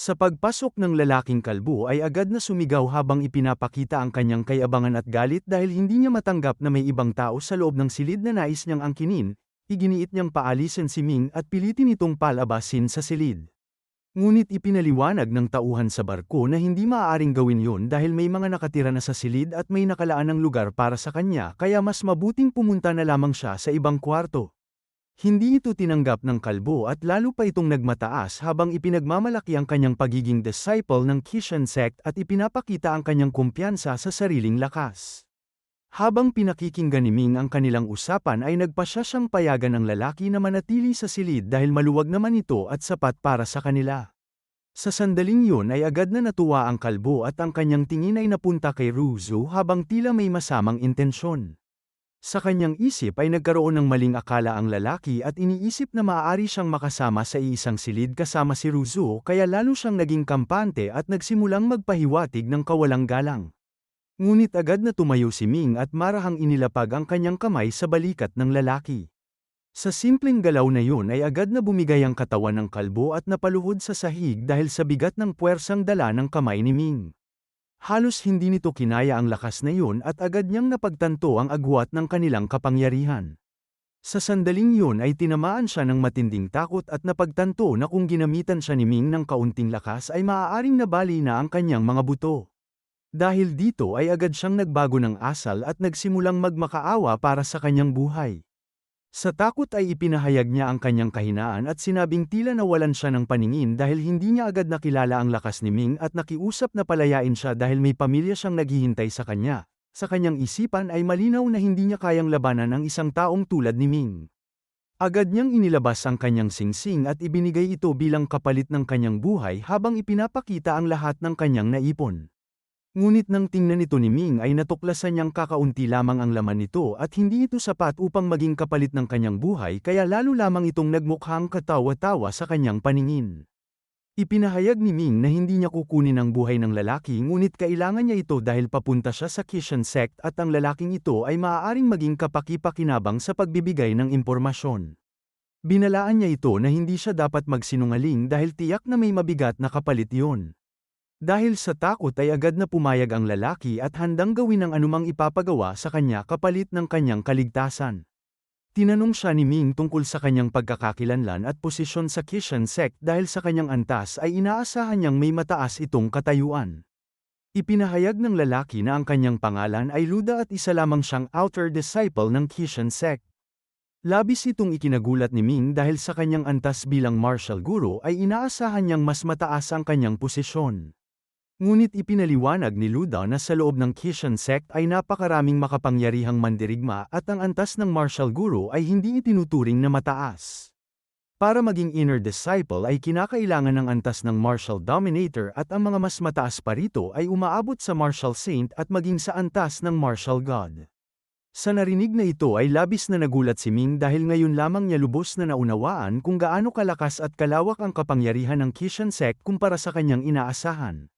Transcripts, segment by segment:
Sa pagpasok ng lalaking kalbo ay agad na sumigaw habang ipinapakita ang kanyang kayabangan at galit dahil hindi niya matanggap na may ibang tao sa loob ng silid na nais niyang angkinin, iginiit niyang paalisin si Ming at pilitin itong palabasin sa silid. Ngunit ipinaliwanag ng tauhan sa barko na hindi maaaring gawin yon dahil may mga nakatira na sa silid at may nakalaan ng lugar para sa kanya kaya mas mabuting pumunta na lamang siya sa ibang kwarto. Hindi ito tinanggap ng kalbo at lalo pa itong nagmataas habang ipinagmamalaki ang kanyang pagiging disciple ng Kishan sect at ipinapakita ang kanyang kumpiyansa sa sariling lakas. Habang pinakikinggan ni Ming ang kanilang usapan ay nagpasya siyang payagan ng lalaki na manatili sa silid dahil maluwag naman ito at sapat para sa kanila. Sa sandaling yun ay agad na natuwa ang kalbo at ang kanyang tingin ay napunta kay Ruzu habang tila may masamang intensyon. Sa kanyang isip ay nagkaroon ng maling akala ang lalaki at iniisip na maaari siyang makasama sa iisang silid kasama si Ruzu kaya lalo siyang naging kampante at nagsimulang magpahiwatig ng kawalang galang. Ngunit agad na tumayo si Ming at marahang inilapag ang kanyang kamay sa balikat ng lalaki. Sa simpleng galaw na yun ay agad na bumigay ang katawan ng kalbo at napaluhod sa sahig dahil sa bigat ng puwersang dala ng kamay ni Ming. Halos hindi nito kinaya ang lakas na yun at agad niyang napagtanto ang agwat ng kanilang kapangyarihan. Sa sandaling yun ay tinamaan siya ng matinding takot at napagtanto na kung ginamitan siya ni Ming ng kaunting lakas ay maaaring nabali na ang kanyang mga buto. Dahil dito ay agad siyang nagbago ng asal at nagsimulang magmakaawa para sa kanyang buhay. Sa takot ay ipinahayag niya ang kanyang kahinaan at sinabing tila nawalan siya ng paningin dahil hindi niya agad nakilala ang lakas ni Ming at nakiusap na palayain siya dahil may pamilya siyang naghihintay sa kanya. Sa kanyang isipan ay malinaw na hindi niya kayang labanan ang isang taong tulad ni Ming. Agad niyang inilabas ang kanyang singsing at ibinigay ito bilang kapalit ng kanyang buhay habang ipinapakita ang lahat ng kanyang naipon. Ngunit nang tingnan ito ni Ming ay natuklasan niyang kakaunti lamang ang laman nito at hindi ito sapat upang maging kapalit ng kanyang buhay kaya lalo lamang itong nagmukhang katawa-tawa sa kanyang paningin. Ipinahayag ni Ming na hindi niya kukunin ang buhay ng lalaki ngunit kailangan niya ito dahil papunta siya sa Kishan sect at ang lalaking ito ay maaaring maging kapaki-pakinabang sa pagbibigay ng impormasyon. Binalaan niya ito na hindi siya dapat magsinungaling dahil tiyak na may mabigat na kapalit iyon. Dahil sa takot ay agad na pumayag ang lalaki at handang gawin ang anumang ipapagawa sa kanya kapalit ng kanyang kaligtasan. Tinanong siya ni Ming tungkol sa kanyang pagkakakilanlan at posisyon sa Kishan sect dahil sa kanyang antas ay inaasahan niyang may mataas itong katayuan. Ipinahayag ng lalaki na ang kanyang pangalan ay Luda at isa lamang siyang outer disciple ng Kishan sect. Labis itong ikinagulat ni Ming dahil sa kanyang antas bilang martial guru ay inaasahan niyang mas mataas ang kanyang posisyon. Ngunit ipinaliwanag ni Luda na sa loob ng Kishan sect ay napakaraming makapangyarihang mandirigma at ang antas ng martial guru ay hindi itinuturing na mataas. Para maging inner disciple ay kinakailangan ng antas ng martial dominator at ang mga mas mataas pa rito ay umaabot sa martial saint at maging sa antas ng martial god. Sa narinig na ito ay labis na nagulat si Ming dahil ngayon lamang niya lubos na naunawaan kung gaano kalakas at kalawak ang kapangyarihan ng Kishan sect kumpara sa kanyang inaasahan.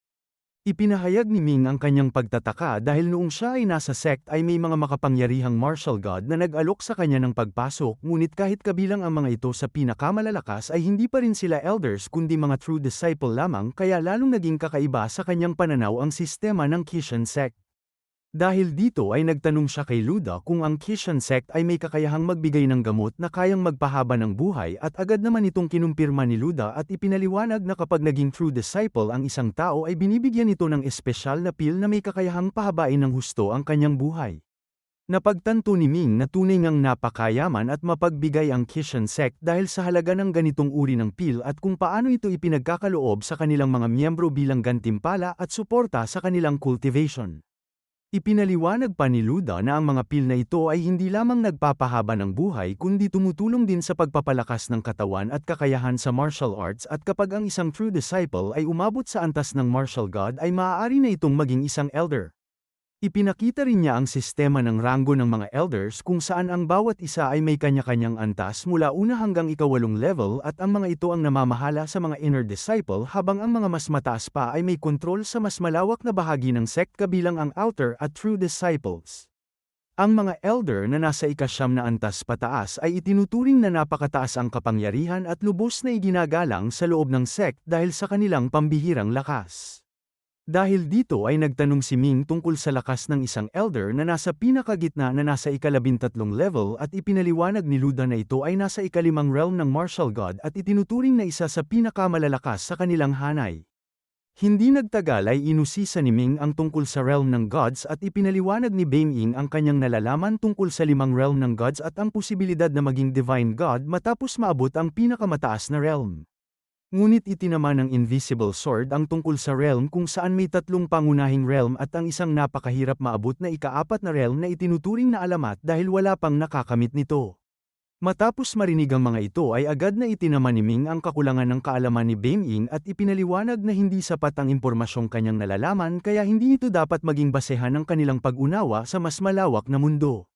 Ipinahayag ni Ming ang kanyang pagtataka dahil noong siya ay nasa sect ay may mga makapangyarihang martial god na nag-alok sa kanya ng pagpasok ngunit kahit kabilang ang mga ito sa pinakamalalakas ay hindi pa rin sila elders kundi mga true disciple lamang kaya lalong naging kakaiba sa kanyang pananaw ang sistema ng Kishan sect. Dahil dito ay nagtanong siya kay Luda kung ang Kishan sect ay may kakayahang magbigay ng gamot na kayang magpahaba ng buhay at agad naman itong kinumpirma ni Luda at ipinaliwanag na kapag naging true disciple ang isang tao ay binibigyan ito ng espesyal na pill na may kakayahang pahabain ng husto ang kanyang buhay. Napagtanto ni Ming na tunay ngang napakayaman at mapagbigay ang Kishan sect dahil sa halaga ng ganitong uri ng pill at kung paano ito ipinagkakaloob sa kanilang mga miyembro bilang gantimpala at suporta sa kanilang cultivation. Ipinaliwanag pa ni Luda na ang mga pil na ito ay hindi lamang nagpapahaba ng buhay kundi tumutulong din sa pagpapalakas ng katawan at kakayahan sa martial arts at kapag ang isang true disciple ay umabot sa antas ng martial god ay maaari na itong maging isang elder. Ipinakita rin niya ang sistema ng ranggo ng mga elders kung saan ang bawat isa ay may kanya-kanyang antas mula una hanggang ikawalong level at ang mga ito ang namamahala sa mga inner disciple habang ang mga mas mataas pa ay may kontrol sa mas malawak na bahagi ng sect kabilang ang outer at true disciples. Ang mga elder na nasa ikasyam na antas pataas ay itinuturing na napakataas ang kapangyarihan at lubos na iginagalang sa loob ng sect dahil sa kanilang pambihirang lakas. Dahil dito ay nagtanong si Ming tungkol sa lakas ng isang elder na nasa pinakagitna na nasa ika-13 level at ipinaliwanag ni Luda na ito ay nasa ika-5 realm ng martial god at itinuturing na isa sa pinakamalalakas sa kanilang hanay. Hindi nagtagal ay inusisa ni Ming ang tungkol sa realm ng gods at ipinaliwanag ni Beiming ang kanyang nalalaman tungkol sa 5 realm ng gods at ang posibilidad na maging divine god matapos maabot ang pinakamataas na realm. Ngunit itinama ng Invisible Sword ang tungkol sa realm kung saan may 3 pangunahing realm at ang isang napakahirap maabot na ika-4 na realm na itinuturing na alamat dahil wala pang nakakamit nito. Matapos marinig ang mga ito ay agad na itinama ni Ming ang kakulangan ng kaalaman ni Beiming at ipinaliwanag na hindi sapat ang impormasyong kanyang nalalaman kaya hindi ito dapat maging basehan ng kanilang pag-unawa sa mas malawak na mundo.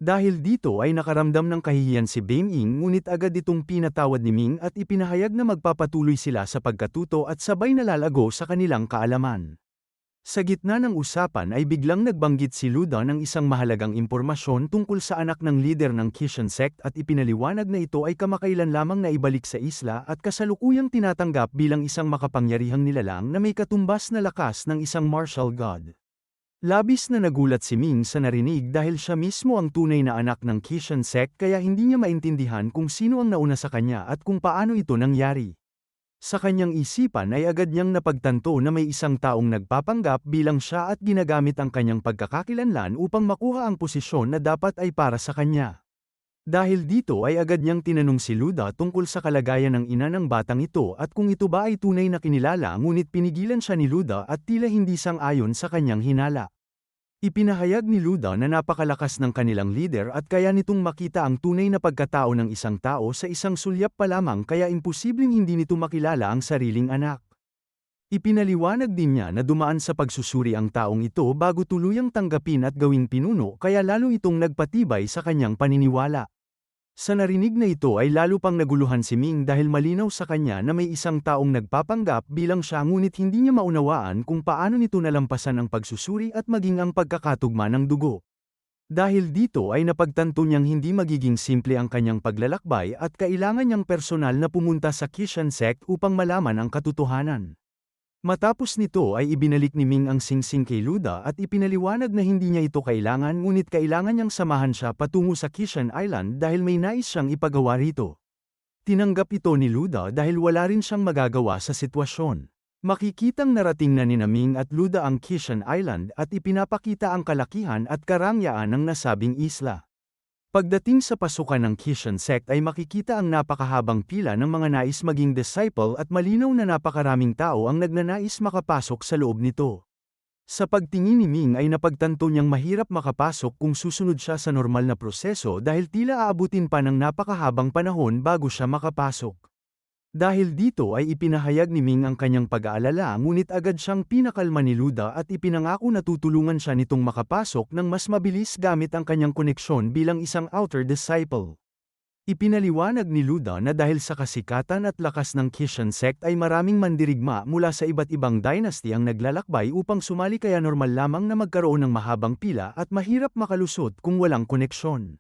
Dahil dito ay nakaramdam ng kahihiyan si Beiming ngunit agad itong pinatawad ni Ming at ipinahayag na magpapatuloy sila sa pagkatuto at sabay nalalago sa kanilang kaalaman. Sa gitna ng usapan ay biglang nagbanggit si Luda ng isang mahalagang impormasyon tungkol sa anak ng lider ng Kishan sect at ipinaliwanag na ito ay kamakailan lamang na ibalik sa isla at kasalukuyang tinatanggap bilang isang makapangyarihang nilalang na may katumbas na lakas ng isang martial god. Labis na nagulat si Ming sa narinig dahil siya mismo ang tunay na anak ng Kishan sect kaya hindi niya maintindihan kung sino ang nauna sa kanya at kung paano ito nangyari. Sa kanyang isipan ay agad niyang napagtanto na may isang taong nagpapanggap bilang siya at ginagamit ang kanyang pagkakakilanlan upang makuha ang posisyon na dapat ay para sa kanya. Dahil dito ay agad niyang tinanong si Luda tungkol sa kalagayan ng ina ng batang ito at kung ito ba ay tunay na kinilala ngunit pinigilan siya ni Luda at tila hindi sang-ayon sa kanyang hinala. Ipinahayag ni Luda na napakalakas ng kanilang leader at kaya nitong makita ang tunay na pagkatao ng isang tao sa isang sulyap pa lamang kaya imposibleng hindi nito makilala ang sariling anak. Ipinaliwanag din niya na dumaan sa pagsusuri ang taong ito bago tuluyang tanggapin at gawing pinuno kaya lalo itong nagpatibay sa kanyang paniniwala. Sa narinig na ito ay lalo pang naguluhan si Ming dahil malinaw sa kanya na may isang taong nagpapanggap bilang siya ngunit hindi niya maunawaan kung paano nito nalampasan ang pagsusuri at maging ang pagkakatugma ng dugo. Dahil dito ay napagtanto niyang hindi magiging simple ang kanyang paglalakbay at kailangan niyang personal na pumunta sa Kishan sect upang malaman ang katotohanan. Matapos nito ay ibinalik ni Ming ang singsing kay Luda at ipinaliwanag na hindi niya ito kailangan ngunit kailangan niyang samahan siya patungo sa Kishan Island dahil may nais siyang ipagawa rito. Tinanggap ito ni Luda dahil wala rin siyang magagawa sa sitwasyon. Makikitang narating na ni Ming at Luda ang Kishan Island at ipinapakita ang kalakihan at karangyaan ng nasabing isla. Pagdating sa pasukan ng Kishan sect ay makikita ang napakahabang pila ng mga nais maging disciple at malinaw na napakaraming tao ang nagnanais makapasok sa loob nito. Sa pagtingin ni Ming ay napagtanto niyang mahirap makapasok kung susunod siya sa normal na proseso dahil tila aabutin pa ng napakahabang panahon bago siya makapasok. Dahil dito ay ipinahayag ni Ming ang kanyang pag-aalala ngunit agad siyang pinakalma ni Luda at ipinangako na tutulungan siya nitong makapasok ng mas mabilis gamit ang kanyang koneksyon bilang isang outer disciple. Ipinaliwanag ni Luda na dahil sa kasikatan at lakas ng Kishan sect ay maraming mandirigma mula sa iba't ibang dynasty ang naglalakbay upang sumali kaya normal lamang na magkaroon ng mahabang pila at mahirap makalusot kung walang koneksyon.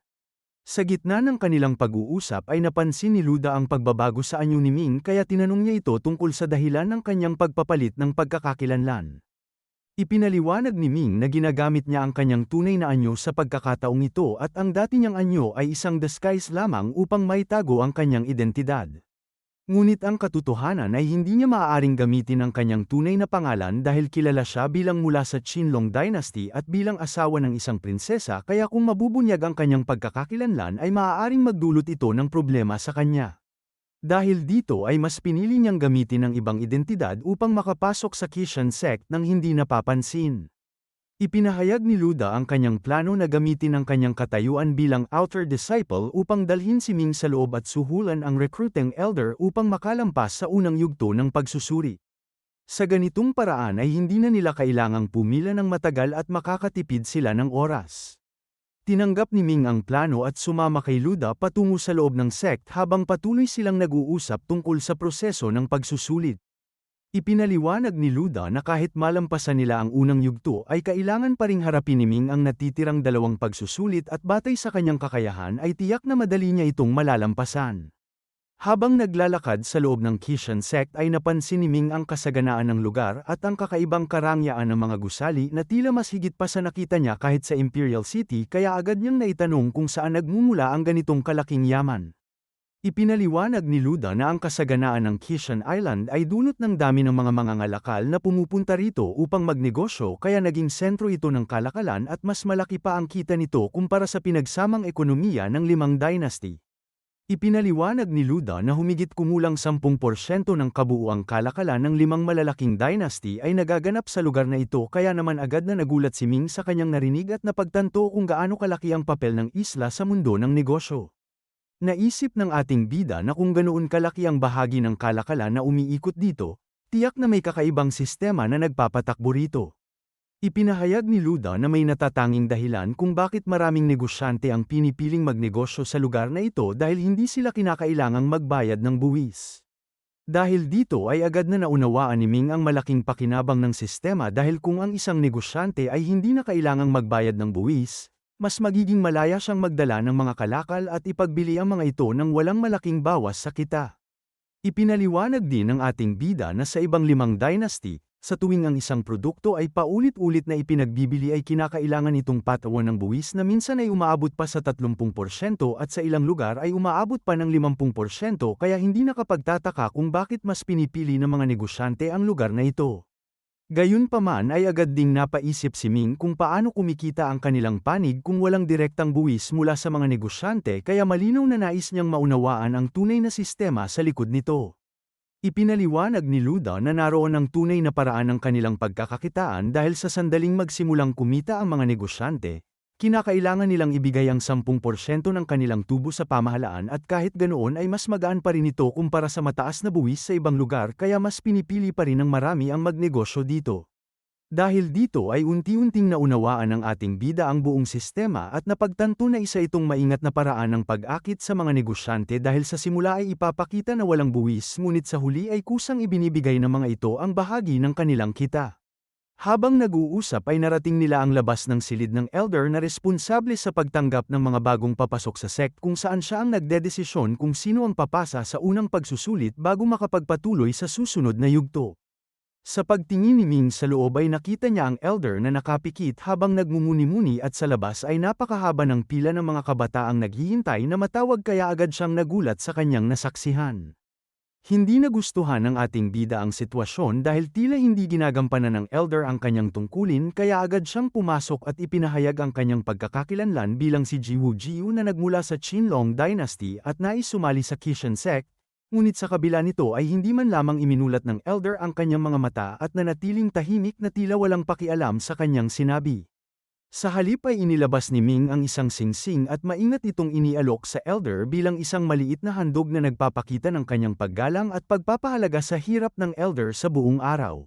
Sa gitna ng kanilang pag-uusap ay napansin ni Luda ang pagbabago sa anyo ni Ming kaya tinanong niya ito tungkol sa dahilan ng kanyang pagpapalit ng pagkakakilanlan. Ipinaliwanag ni Ming na ginagamit niya ang kanyang tunay na anyo sa pagkakataong ito at ang dati niyang anyo ay isang disguise lamang upang maitago ang kanyang identidad. Ngunit ang katotohanan ay hindi niya maaaring gamitin ang kanyang tunay na pangalan dahil kilala siya bilang mula sa Qinlong Dynasty at bilang asawa ng isang prinsesa kaya kung mabubunyag ang kanyang pagkakakilanlan ay maaaring magdulot ito ng problema sa kanya. Dahil dito ay mas pinili niyang gamitin ang ibang identidad upang makapasok sa Kishan sect nang hindi napapansin. Ipinahayag ni Luda ang kanyang plano na gamitin ang kanyang katayuan bilang outer disciple upang dalhin si Ming sa loob at suhulan ang recruiting elder upang makalampas sa unang yugto ng pagsusuri. Sa ganitong paraan ay hindi na nila kailangang pumila ng matagal at makakatipid sila ng oras. Tinanggap ni Ming ang plano at sumama kay Luda patungo sa loob ng sect habang patuloy silang nag-uusap tungkol sa proseso ng pagsusulit. Ipinaliwanag ni Luda na kahit malampasan nila ang unang yugto ay kailangan pa ring harapin ni Ming ang natitirang dalawang pagsusulit at batay sa kanyang kakayahan ay tiyak na madali niya itong malalampasan. Habang naglalakad sa loob ng Kishan sect ay napansin ni Ming ang kasaganaan ng lugar at ang kakaibang karangyaan ng mga gusali na tila mas higit pa sa nakita niya kahit sa Imperial City kaya agad niyang naitanong kung saan nagmumula ang ganitong kalaking yaman. Ipinaliwanag ni Luda na ang kasaganaan ng Kishan Island ay dulot ng dami ng mga mangangalakal na pumupunta rito upang magnegosyo kaya naging sentro ito ng kalakalan at mas malaki pa ang kita nito kumpara sa pinagsamang ekonomiya ng limang dynasty. Ipinaliwanag ni Luda na humigit kumulang 10% ng kabuuang kalakalan ng limang malalaking dynasty ay nagaganap sa lugar na ito kaya naman agad na nagulat si Ming sa kanyang narinig at napagtanto kung gaano kalaki ang papel ng isla sa mundo ng negosyo. Naisip ng ating bida na kung ganoon kalaki ang bahagi ng kalakalan na umiikot dito, tiyak na may kakaibang sistema na nagpapatakbo rito. Ipinahayag ni Luda na may natatanging dahilan kung bakit maraming negosyante ang pinipiling magnegosyo sa lugar na ito dahil hindi sila kinakailangang magbayad ng buwis. Dahil dito ay agad na naunawaan ni Ming ang malaking pakinabang ng sistema dahil kung ang isang negosyante ay hindi na kailangang magbayad ng buwis, mas magiging malaya siyang magdala ng mga kalakal at ipagbili ang mga ito ng walang malaking bawas sa kita. Ipinaliwanag din ng ating bida na sa ibang limang dynasty, sa tuwing ang isang produkto ay paulit-ulit na ipinagbibili ay kinakailangan itong patawan ng buwis na minsan ay umaabot pa sa 30% at sa ilang lugar ay umaabot pa ng 50% kaya hindi nakapagtataka kung bakit mas pinipili ng mga negosyante ang lugar na ito. Gayunpaman ay agad ding napaisip si Ming kung paano kumikita ang kanilang panig kung walang direktang buwis mula sa mga negosyante kaya malinaw na nais niyang maunawaan ang tunay na sistema sa likod nito. Ipinaliwanag ni Luda na naroon ang tunay na paraan ng kanilang pagkakakitaan dahil sa sandaling magsimulang kumita ang mga negosyante, kinakailangan nilang ibigay ang 10% ng kanilang tubo sa pamahalaan at kahit ganoon ay mas magaan pa rin ito kumpara sa mataas na buwis sa ibang lugar kaya mas pinipili pa rin ng marami ang magnegosyo dito. Dahil dito ay unti-unting naunawaan ng ating bida ang buong sistema at napagtanto na isa itong maingat na paraan ng pag-akit sa mga negosyante dahil sa simula ay ipapakita na walang buwis ngunit sa huli ay kusang ibinibigay ng mga ito ang bahagi ng kanilang kita. Habang nag-uusap ay narating nila ang labas ng silid ng elder na responsable sa pagtanggap ng mga bagong papasok sa sect kung saan siya ang nagdedesisyon kung sino ang papasa sa unang pagsusulit bago makapagpatuloy sa susunod na yugto. Sa pagtingin ni Ming sa loob ay nakita niya ang elder na nakapikit habang nagmumuni-muni at sa labas ay napakahaba ng pila ng mga kabataang naghihintay na matawag kaya agad siyang nagulat sa kanyang nasaksihan. Hindi nagustuhan ng ating bida ang sitwasyon dahil tila hindi ginagampanan ng elder ang kanyang tungkulin kaya agad siyang pumasok at ipinahayag ang kanyang pagkakakilanlan bilang si Jiwu Jiu na nagmula sa Qinlong Dynasty at nais sumali sa Kishan sect, ngunit sa kabila nito ay hindi man lamang iminulat ng elder ang kanyang mga mata at nanatiling tahimik na tila walang pakialam sa kanyang sinabi. Sa halip ay inilabas ni Ming ang isang singsing at maingat itong inialok sa elder bilang isang maliit na handog na nagpapakita ng kanyang paggalang at pagpapahalaga sa hirap ng elder sa buong araw.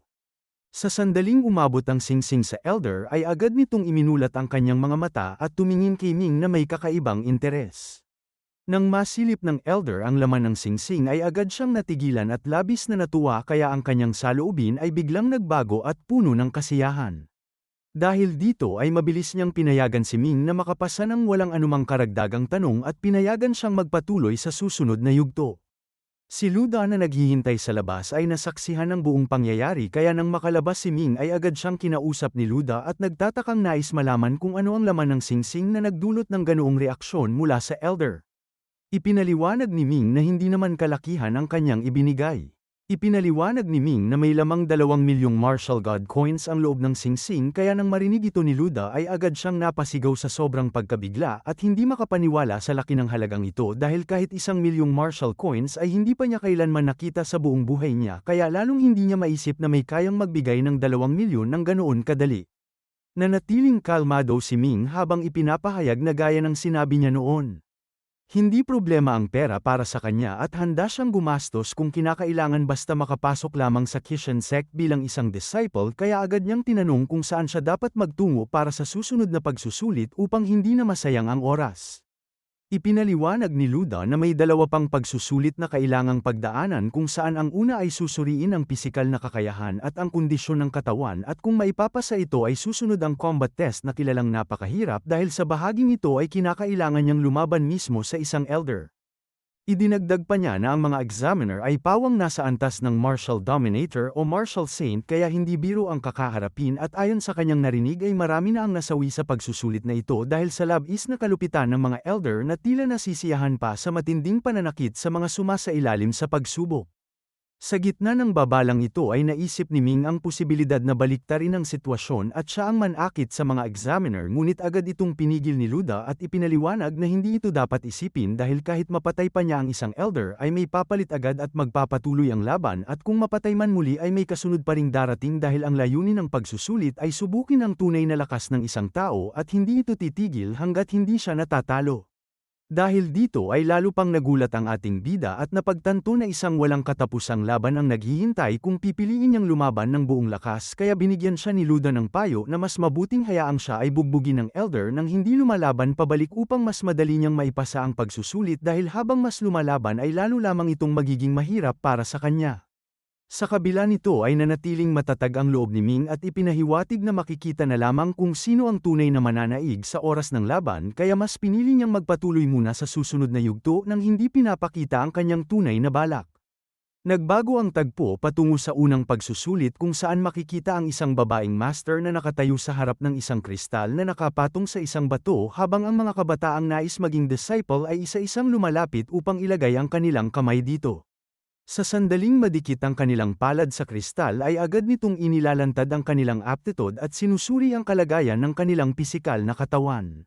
Sa sandaling umabot ang singsing sa elder ay agad nitong iminulat ang kanyang mga mata at tumingin kay Ming na may kakaibang interes. Nang masilip ng elder ang laman ng singsing ay agad siyang natigilan at labis na natuwa kaya ang kanyang saloobin ay biglang nagbago at puno ng kasiyahan. Dahil dito ay mabilis niyang pinayagan si Ming na makapasa ng walang anumang karagdagang tanong at pinayagan siyang magpatuloy sa susunod na yugto. Si Luda na naghihintay sa labas ay nasaksihan ng buong pangyayari kaya nang makalabas si Ming ay agad siyang kinausap ni Luda at nagtatakang nais malaman kung ano ang laman ng singsing na nagdulot ng ganoong reaksyon mula sa elder. Ipinaliwanag ni Ming na hindi naman kalakihan ang kanyang ibinigay. Ipinaliwanag ni Ming na may lamang 2 milyong martial god coins ang loob ng singsing kaya nang marinig ito ni Luda ay agad siyang napasigaw sa sobrang pagkabigla at hindi makapaniwala sa laki ng halagang ito dahil kahit 1 milyong martial coins ay hindi pa niya kailanman nakita sa buong buhay niya kaya lalong hindi niya maisip na may kayang magbigay ng 2 milyon ng ganoon kadali. Nanatiling kalmado si Ming habang ipinapahayag na gaya ng sinabi niya noon. Hindi problema ang pera para sa kanya at handa siyang gumastos kung kinakailangan basta makapasok lamang sa Kishan sect bilang isang disciple kaya agad niyang tinanong kung saan siya dapat magtungo para sa susunod na pagsusulit upang hindi na masayang ang oras. Ipinaliwanag ni Luda na may dalawa pang pagsusulit na kailangang pagdaanan kung saan ang una ay susuriin ang pisikal na kakayahan at ang kondisyon ng katawan at kung maipapasa ito ay susunod ang combat test na kilalang napakahirap dahil sa bahaging ito ay kinakailangan niyang lumaban mismo sa isang elder. Idinagdag pa niya na ang mga examiner ay pawang nasa antas ng martial dominator o martial saint kaya hindi biro ang kakaharapin at ayon sa kanyang narinig ay marami na ang nasawi sa pagsusulit na ito dahil sa labis na kalupitan ng mga elder na tila nasisiyahan pa sa matinding pananakit sa mga sumasailalim sa pagsubok. Sa gitna ng babalang ito ay naisip ni Ming ang posibilidad na baliktarin ang sitwasyon at siya ang manakit sa mga examiner ngunit agad itong pinigil ni Luda at ipinaliwanag na hindi ito dapat isipin dahil kahit mapatay pa niya ang isang elder ay may papalit agad at magpapatuloy ang laban at kung mapatay man muli ay may kasunod pa ring darating dahil ang layunin ng pagsusulit ay subukin ang tunay na lakas ng isang tao at hindi ito titigil hanggat hindi siya natatalo. Dahil dito ay lalo pang nagulat ang ating bida at napagtanto na isang walang katapusang laban ang naghihintay kung pipiliin niyang lumaban ng buong lakas kaya binigyan siya ni Luda ng payo na mas mabuting hayaang siya ay bugbugin ng elder nang hindi lumalaban pabalik upang mas madali niyang maipasa ang pagsusulit dahil habang mas lumalaban ay lalo lamang itong magiging mahirap para sa kanya. Sa kabila nito ay nanatiling matatag ang loob ni Ming at ipinahiwatig na makikita na lamang kung sino ang tunay na mananaig sa oras ng laban kaya mas pinili niyang magpatuloy muna sa susunod na yugto nang hindi pinapakita ang kanyang tunay na balak. Nagbago ang tagpo patungo sa unang pagsusulit kung saan makikita ang isang babaeng master na nakatayo sa harap ng isang kristal na nakapatong sa isang bato habang ang mga kabataang nais maging disciple ay isa-isang lumalapit upang ilagay ang kanilang kamay dito. Sa sandaling madikit ang kanilang palad sa kristal ay agad nitong inilalantad ang kanilang aptitude at sinusuri ang kalagayan ng kanilang pisikal na katawan.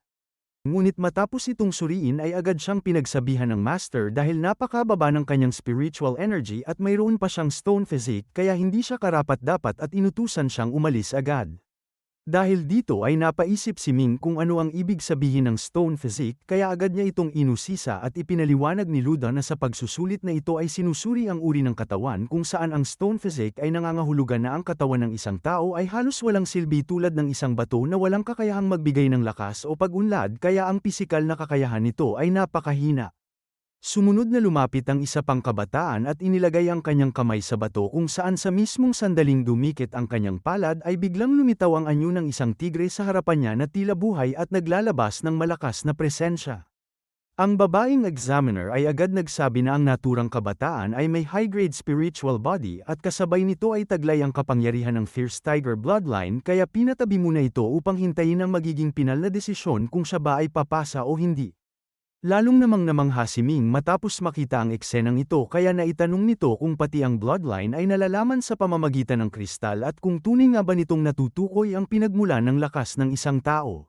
Ngunit matapos itong suriin ay agad siyang pinagsabihan ng master dahil napakababa ng kanyang spiritual energy at mayroon pa siyang stone physique kaya hindi siya karapat-dapat at inutusan siyang umalis agad. Dahil dito ay napaisip si Ming kung ano ang ibig sabihin ng stone physique kaya agad niya itong inusisa at ipinaliwanag ni Luda na sa pagsusulit na ito ay sinusuri ang uri ng katawan kung saan ang stone physique ay nangangahulugan na ang katawan ng isang tao ay halos walang silbi tulad ng isang bato na walang kakayahang magbigay ng lakas o pag-unlad kaya ang pisikal na kakayahan nito ay napakahina. Sumunod na lumapit ang isa pang kabataan at inilagay ang kanyang kamay sa bato kung saan sa mismong sandaling dumikit ang kanyang palad ay biglang lumitaw ang anyo ng isang tigre sa harapan niya na tila buhay at naglalabas ng malakas na presensya. Ang babaeng examiner ay agad nagsabi na ang naturang kabataan ay may high-grade spiritual body at kasabay nito ay taglay ang kapangyarihan ng Fierce Tiger bloodline kaya pinatabi muna ito upang hintayin ang magiging pinal na desisyon kung siya ba ay papasa o hindi. Lalong namangha si Ming matapos makita ang eksenang ito kaya naitanong nito kung pati ang bloodline ay nalalaman sa pamamagitan ng kristal at kung tunay nga ba nitong natutukoy ang pinagmulan ng lakas ng isang tao.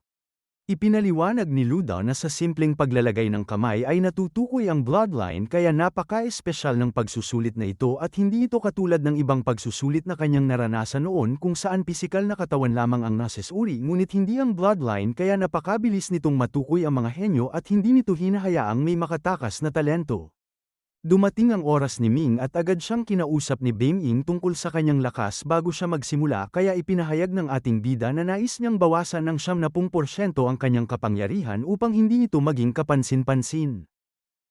Ipinaliwanag ni Luda na sa simpleng paglalagay ng kamay ay natutukoy ang bloodline kaya napaka-espesyal ng pagsusulit na ito at hindi ito katulad ng ibang pagsusulit na kanyang naranasan noon kung saan pisikal na katawan lamang ang nasesuri ngunit hindi ang bloodline kaya napakabilis nitong matukoy ang mga henyo at hindi nito hinahayaang may makatakas na talento. Dumating ang oras ni Ming at agad siyang kinausap ni Beng Ying tungkol sa kanyang lakas bago siya magsimula kaya ipinahayag ng ating bida na nais niyang bawasan ng 70% ang kanyang kapangyarihan upang hindi ito maging kapansin-pansin.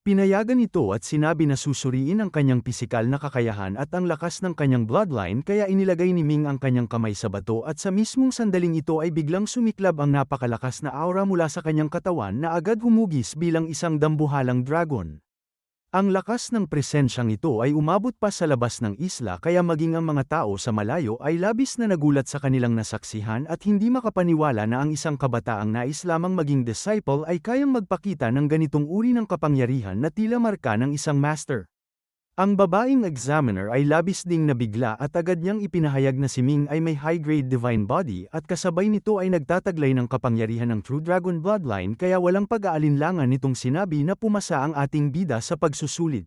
Pinayagan ito at sinabi na susuriin ang kanyang pisikal na kakayahan at ang lakas ng kanyang bloodline kaya inilagay ni Ming ang kanyang kamay sa bato at sa mismong sandaling ito ay biglang sumiklab ang napakalakas na aura mula sa kanyang katawan na agad humugis bilang isang dambuhalang dragon. Ang lakas ng presensyang ito ay umabot pa sa labas ng isla kaya maging ang mga tao sa malayo ay labis na nagulat sa kanilang nasaksihan at hindi makapaniwala na ang isang kabataang nais lamang maging disciple ay kayang magpakita ng ganitong uri ng kapangyarihan na tila marka ng isang master. Ang babaeng examiner ay labis ding nabigla at agad niyang ipinahayag na si Ming ay may high-grade divine body at kasabay nito ay nagtataglay ng kapangyarihan ng True Dragon Bloodline kaya walang pag-aalinlangan nitong sinabi na pumasa ang ating bida sa pagsusulit.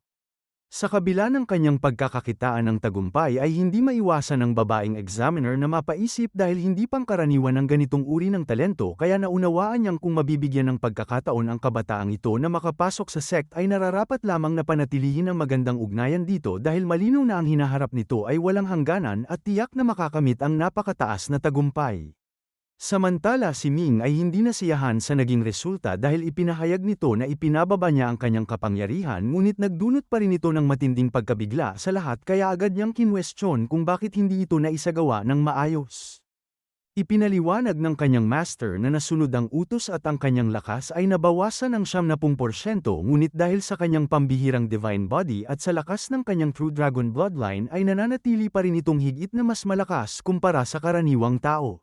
Sa kabila ng kanyang pagkakakitaan ng tagumpay ay hindi maiwasan ng babaeng examiner na mapaisip dahil hindi pangkaraniwan ang ganitong uri ng talento kaya naunawaan niyang kung mabibigyan ng pagkakataon ang kabataang ito na makapasok sa sect ay nararapat lamang na panatilihin ang magandang ugnayan dito dahil malinaw na ang hinaharap nito ay walang hangganan at tiyak na makakamit ang napakataas na tagumpay. Samantala si Ming ay hindi nasiyahan sa naging resulta dahil ipinahayag nito na ipinababa niya ang kanyang kapangyarihan ngunit nagdulot pa rin ito ng matinding pagkabigla sa lahat kaya agad niyang kinwestiyon kung bakit hindi ito naisagawa ng maayos. Ipinaliwanag ng kanyang master na nasunod ang utos at ang kanyang lakas ay nabawasan ng 70% ngunit dahil sa kanyang pambihirang divine body at sa lakas ng kanyang true dragon bloodline ay nananatili pa rin itong higit na mas malakas kumpara sa karaniwang tao.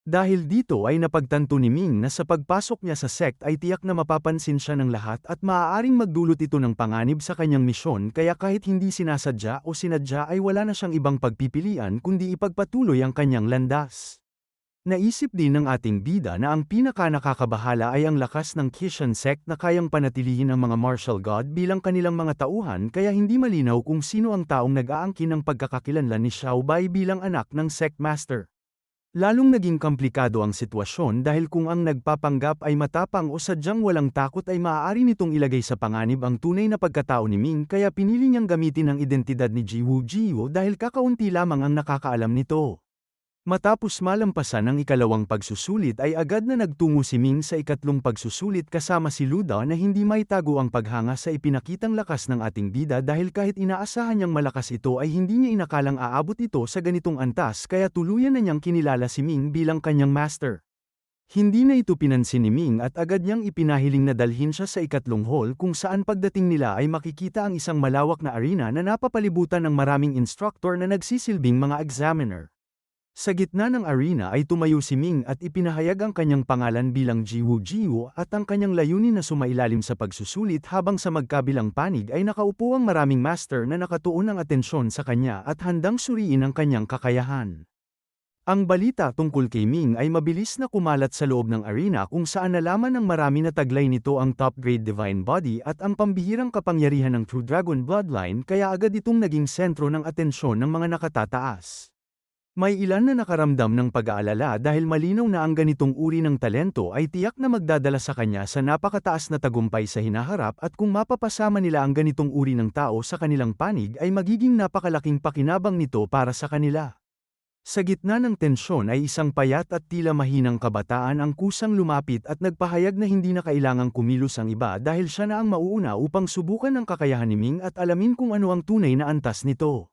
Dahil dito ay napagtanto ni Ming na sa pagpasok niya sa sect ay tiyak na mapapansin siya ng lahat at maaaring magdulot ito ng panganib sa kanyang misyon kaya kahit hindi sinasadya o sinadya ay wala na siyang ibang pagpipilian kundi ipagpatuloy ang kanyang landas. Naisip din ng ating bida na ang pinaka-nakakabahala ay ang lakas ng Kishan sect na kayang panatilihin ang mga martial god bilang kanilang mga tauhan kaya hindi malinaw kung sino ang taong nag-aangkin ng pagkakakilanlan ni Xiaobai bilang anak ng sect master. Lalong naging komplikado ang sitwasyon dahil kung ang nagpapanggap ay matapang o sadyang walang takot ay maaari nitong ilagay sa panganib ang tunay na pagkatao ni Ming kaya pinili niyang gamitin ang identidad ni Jiwoo Jiwoo dahil kakaunti lamang ang nakakaalam nito. Matapos malampasan ang ikalawang pagsusulit ay agad na nagtungo si Ming sa ikatlong pagsusulit kasama si Luda na hindi maitago ang paghanga sa ipinakitang lakas ng ating bida dahil kahit inaasahan niyang malakas ito ay hindi niya inakalang aabot ito sa ganitong antas kaya tuluyan na niyang kinilala si Ming bilang kanyang master. Hindi na ito pinansin ni Ming at agad niyang ipinahiling na dalhin siya sa ikatlong hall kung saan pagdating nila ay makikita ang isang malawak na arena na napapalibutan ng maraming instructor na nagsisilbing mga examiner. Sa gitna ng arena ay tumayo si Ming at ipinahayag ang kanyang pangalan bilang Jiwoo Jiwoo at ang kanyang layunin na sumailalim sa pagsusulit habang sa magkabilang panig ay nakaupo ang maraming master na nakatuon ang atensyon sa kanya at handang suriin ang kanyang kakayahan. Ang balita tungkol kay Ming ay mabilis na kumalat sa loob ng arena kung saan nalaman ng marami na taglay nito ang top-grade divine body at ang pambihirang kapangyarihan ng True Dragon Bloodline kaya agad itong naging sentro ng atensyon ng mga nakatataas. May ilan na nakaramdam ng pag-aalala dahil malinaw na ang ganitong uri ng talento ay tiyak na magdadala sa kanya sa napakataas na tagumpay sa hinaharap at kung mapapasama nila ang ganitong uri ng tao sa kanilang panig ay magiging napakalaking pakinabang nito para sa kanila. Sa gitna ng tensyon ay isang payat at tila mahinang kabataan ang kusang lumapit at nagpahayag na hindi na kailangang kumilos ang iba dahil siya na ang mauuna upang subukan ang kakayahan ni Ming at alamin kung ano ang tunay na antas nito.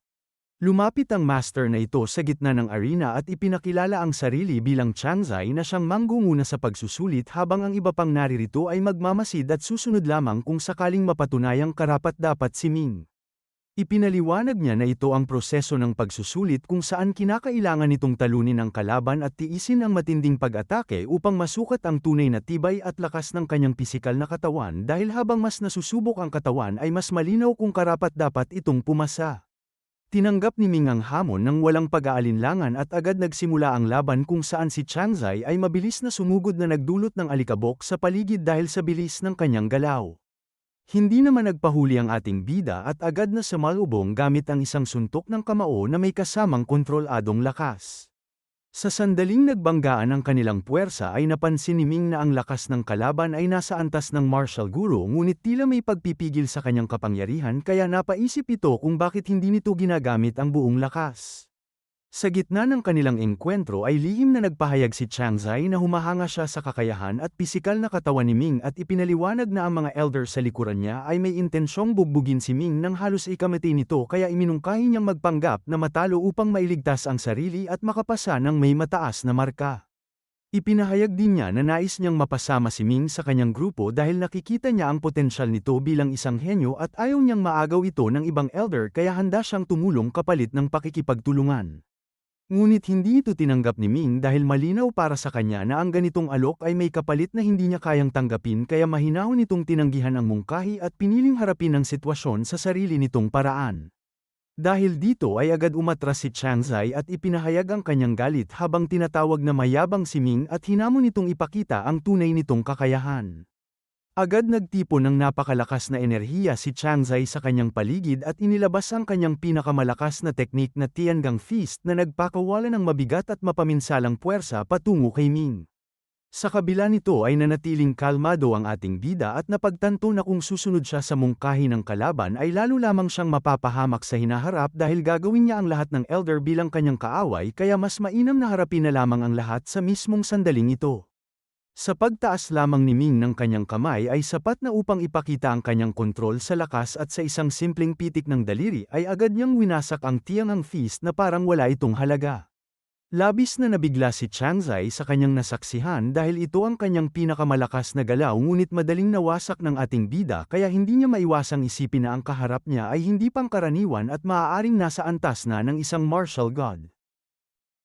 Lumapit ang master na ito sa gitna ng arena at ipinakilala ang sarili bilang Changzai na siyang manggunguna sa pagsusulit habang ang iba pang naririto ay magmamasid at susunod lamang kung sakaling mapatunayang karapat-dapat si Ming. Ipinaliwanag niya na ito ang proseso ng pagsusulit kung saan kinakailangan nitong talunin ang kalaban at tiisin ang matinding pag-atake upang masukat ang tunay na tibay at lakas ng kanyang pisikal na katawan dahil habang mas nasusubok ang katawan ay mas malinaw kung karapat-dapat itong pumasa. Tinanggap ni Ming ang hamon ng walang pag-aalinlangan at agad nagsimula ang laban kung saan si Changzai ay mabilis na sumugod na nagdulot ng alikabok sa paligid dahil sa bilis ng kanyang galaw. Hindi naman nagpahuli ang ating bida at agad na sumalubong gamit ang isang suntok ng kamao na may kasamang kontroladong lakas. Sa sandaling nagbanggaan ang kanilang puwersa ay napansin ni Ming na ang lakas ng kalaban ay nasa antas ng martial guru ngunit tila may pagpipigil sa kanyang kapangyarihan kaya napaisip ito kung bakit hindi nito ginagamit ang buong lakas. Sa gitna ng kanilang engkwentro ay lihim na nagpahayag si Changzai na humahanga siya sa kakayahan at pisikal na katawan ni Ming at ipinaliwanag na ang mga elder sa likuran niya ay may intensyong bugbugin si Ming nang halos ikamati nito kaya iminungkahi niyang magpanggap na matalo upang mailigtas ang sarili at makapasa ng may mataas na marka. Ipinahayag din niya na nais niyang mapasama si Ming sa kanyang grupo dahil nakikita niya ang potensyal nito bilang isang henyo at ayaw niyang maagaw ito ng ibang elder kaya handa siyang tumulong kapalit ng pakikipagtulungan. Ngunit hindi ito tinanggap ni Ming dahil malinaw para sa kanya na ang ganitong alok ay may kapalit na hindi niya kayang tanggapin kaya mahinahon nitong tinanggihan ang mungkahi at piniling harapin ang sitwasyon sa sarili nitong paraan. Dahil dito ay agad umatras si Changzai at ipinahayag ang kanyang galit habang tinatawag na mayabang si Ming at hinamon nitong ipakita ang tunay nitong kakayahan. Agad nagtipon ng napakalakas na enerhiya si Changzai sa kanyang paligid at inilabas ang kanyang pinakamalakas na teknik na Tiangang Fist na nagpakawala ng mabigat at mapaminsalang puwersa patungo kay Ming. Sa kabila nito ay nanatiling kalmado ang ating bida at napagtanto na kung susunod siya sa mungkahi ng kalaban ay lalo lamang siyang mapapahamak sa hinaharap dahil gagawin niya ang lahat ng elder bilang kanyang kaaway kaya mas mainam na harapin na lamang ang lahat sa mismong sandaling ito. Sa pagtaas lamang ni Ming ng kanyang kamay ay sapat na upang ipakita ang kanyang kontrol sa lakas at sa isang simpleng pitik ng daliri ay agad niyang winasak ang Tiangang Fist na parang wala itong halaga. Labis na nabigla si Changzai sa kanyang nasaksihan dahil ito ang kanyang pinakamalakas na galaw ngunit madaling nawasak ng ating bida kaya hindi niya maiwasang isipin na ang kaharap niya ay hindi pangkaraniwan at maaaring nasa antas na ng isang martial god.